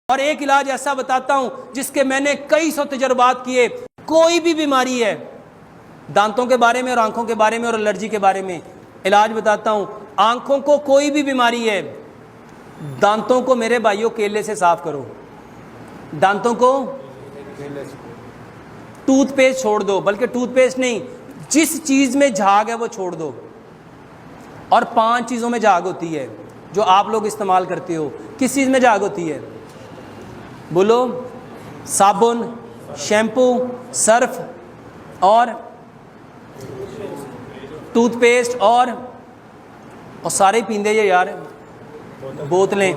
اور ایک علاج ایسا بتاتا ہوں جس کے میں نے کئی سو تجربات کیے. کوئی بھی بیماری ہے، دانتوں کے بارے میں اور آنکھوں کے بارے میں اور الرجی کے بارے میں علاج بتاتا ہوں. آنکھوں کو کوئی بھی بیماری ہے، دانتوں کو میرے بھائیوں کیلے سے صاف کرو. دانتوں کو ٹوتھ پیسٹ چھوڑ دو، بلکہ ٹوتھ پیسٹ نہیں، جس چیز میں جھاگ ہے وہ چھوڑ دو. اور 5 چیزوں میں جھاگ ہوتی ہے جو آپ لوگ استعمال کرتے ہو. کس چیز میں جھاگ ہوتی ہے؟ بولو. صابن، شیمپو، سرف اور ٹوتھ پیسٹ اور سارے پیندے یہ یار بوتلیں.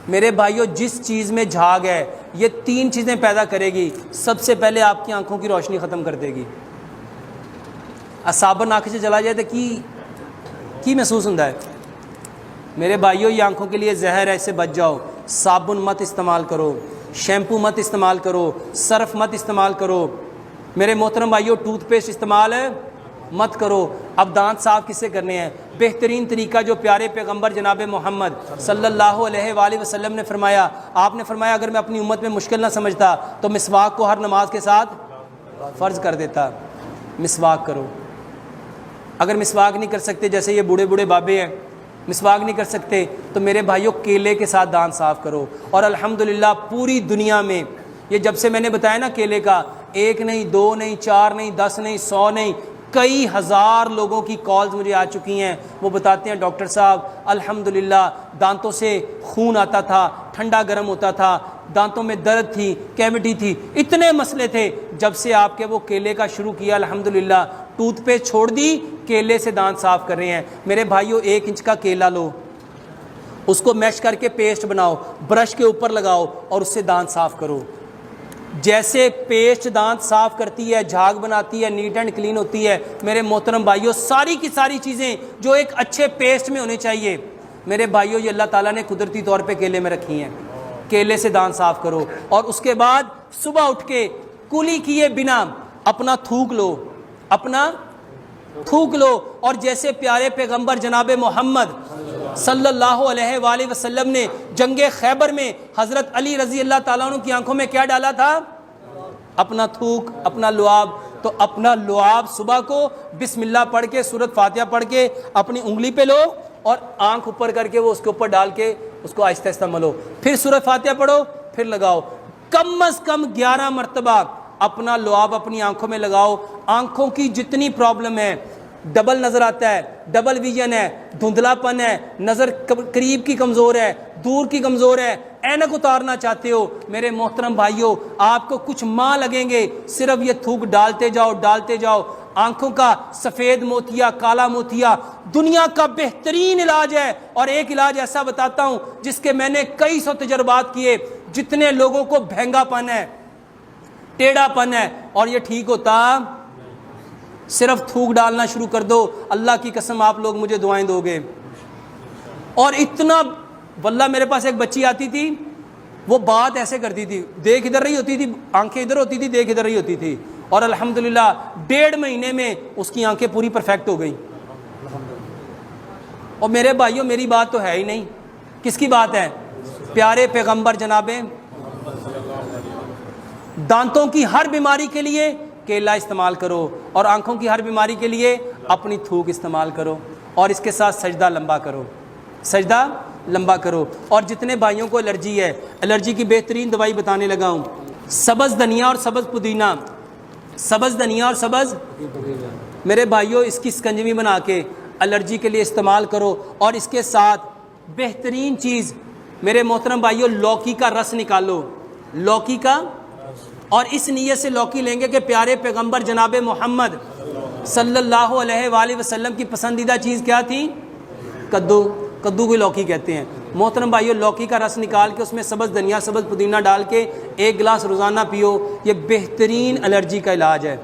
میرے بھائیوں جس چیز میں جھاگ ہے یہ 3 چیزیں پیدا کرے گی. سب سے پہلے آپ کی آنکھوں کی روشنی ختم کر دے گی. صابن آنکھ سے چلا جائے تو کی محسوس ہوتا ہے؟ میرے بھائیوں یہ آنکھوں کے لیے زہر ہے، اس سے بچ جاؤ. صابن مت استعمال کرو، شیمپو مت استعمال کرو، سرف مت استعمال کرو. میرے محترم بھائیوں ٹوتھ پیسٹ استعمال مت کرو. اب دانت صاف کس سے کرنے ہیں؟ بہترین طریقہ جو پیارے پیغمبر جناب محمد صلی اللہ علیہ وآلہ وسلم نے فرمایا. آپ نے فرمایا اگر میں اپنی امت میں مشکل نہ سمجھتا تو مسواک کو ہر نماز کے ساتھ فرض کر دیتا. مسواک کرو. اگر مسواک نہیں کر سکتے، جیسے یہ بوڑھے بوڑھے بابے ہیں مسواک نہیں کر سکتے، تو میرے بھائیوں کیلے کے ساتھ دانت صاف کرو. اور الحمدللہ پوری دنیا میں یہ جب سے میں نے بتایا نا کیلے کا، 1 نہیں 2 نہیں 4 نہیں 10 نہیں 100 نہیں، کئی ہزار لوگوں کی کالز مجھے آ چکی ہیں. وہ بتاتے ہیں ڈاکٹر صاحب الحمدللہ دانتوں سے خون آتا تھا، ٹھنڈا گرم ہوتا تھا، دانتوں میں درد تھی، کیوٹی تھی، اتنے مسئلے تھے. جب سے آپ کے وہ کیلے کا شروع کیا الحمدللہ ٹوتھ پیسٹ چھوڑ دی، کیلے سے دانت صاف کر رہے ہیں. میرے بھائیوں 1 انچ کا کیلا لو، اس کو میش کر کے پیسٹ بناؤ، برش کے اوپر لگاؤ اور اس سے دانت صاف کرو. جیسے پیسٹ دانت صاف کرتی ہے، جھاگ بناتی ہے، نیٹ اینڈ کلین ہوتی ہے، میرے محترم بھائیوں ساری کی ساری چیزیں جو ایک اچھے پیسٹ میں ہونی چاہیے میرے بھائیوں یہ اللہ تعالیٰ نے قدرتی طور پہ کیلے میں رکھی ہیں. کیلے سے دانت صاف کرو. اور اس کے بعد صبح اٹھ کے کلی کیے بنا اپنا تھوک لو، اپنا تھوک لو. اور جیسے پیارے پیغمبر جناب محمد صلی اللہ علیہ وآلہ وسلم نے جنگ خیبر میں حضرت علی رضی اللہ تعالیٰ عنہ کی آنکھوں میں کیا ڈالا تھا؟ اپنا تھوک، اپنا لعاب. تو اپنا لعاب صبح کو بسم اللہ پڑھ کے سورۃ فاتحہ پڑھ کے اپنی انگلی پہ لو اور آنکھ اوپر کر کے وہ اس کے اوپر ڈال کے اس کو آہستہ آہستہ ملو. پھر سورۃ فاتحہ پڑھو، پھر لگاؤ. کم از کم 11 مرتبہ اپنا لعاب اپنی آنکھوں میں لگاؤ. آنکھوں کی جتنی پرابلم ہے، ڈبل نظر آتا ہے، ڈبل ویژن ہے، دھندلا پن ہے، نظر قریب کی کمزور ہے، دور کی کمزور ہے، اینک اتارنا چاہتے ہو، میرے محترم بھائیوں آپ کو کچھ ماہ لگیں گے صرف یہ تھوک ڈالتے جاؤ ڈالتے جاؤ. آنکھوں کا سفید موتیا، کالا موتیا دنیا کا بہترین علاج ہے. اور ایک علاج ایسا بتاتا ہوں جس کے میں نے کئی سو تجربات کیے. جتنے لوگوں کو بھینگا پن ہے، ٹیڑھا پن ہے اور یہ ٹھیک ہوتا، صرف تھوک ڈالنا شروع کر دو. اللہ کی قسم آپ لوگ مجھے دعائیں دو گے. اور اتنا واللہ میرے پاس ایک بچی آتی تھی، وہ بات ایسے کرتی تھی، دیکھ ادھر رہی ہوتی تھی، آنکھیں ادھر ہوتی تھی، دیکھ ادھر رہی ہوتی تھی. اور الحمدللہ 1.5 مہینے میں اس کی آنکھیں پوری پرفیکٹ ہو گئیں. اور میرے بھائیوں میری بات تو ہے ہی نہیں، کس کی بات ہے؟ پیارے پیغمبر جناب. دانتوں کی ہر بیماری کے لیے کیلا استعمال کرو اور آنکھوں کی ہر بیماری کے لیے اپنی تھوک استعمال کرو. اور اس کے ساتھ سجدہ لمبا کرو، سجدہ لمبا کرو. اور جتنے بھائیوں کو الرجی ہے، الرجی کی بہترین دوائی بتانے لگا ہوں. سبز دھنیا اور سبز پودینہ، سبز دھنیا اور سبز میرے بھائیوں اس کی سکنجوی بنا کے الرجی کے لیے استعمال کرو. اور اس کے ساتھ بہترین چیز میرے محترم بھائیوں لوکی کا رس نکالو، لوکی کا. اور اس نیت سے لوکی لیں گے کہ پیارے پیغمبر جناب محمد صلی اللہ علیہ وآلہ وسلم کی پسندیدہ چیز کیا تھی؟ کدو. کدو کو لوکی کہتے ہیں. محترم بھائیوں لوکی کا رس نکال کے اس میں سبز دھنیا سبز پودینہ ڈال کے 1 گلاس روزانہ پیو. یہ بہترین الرجی کا علاج ہے.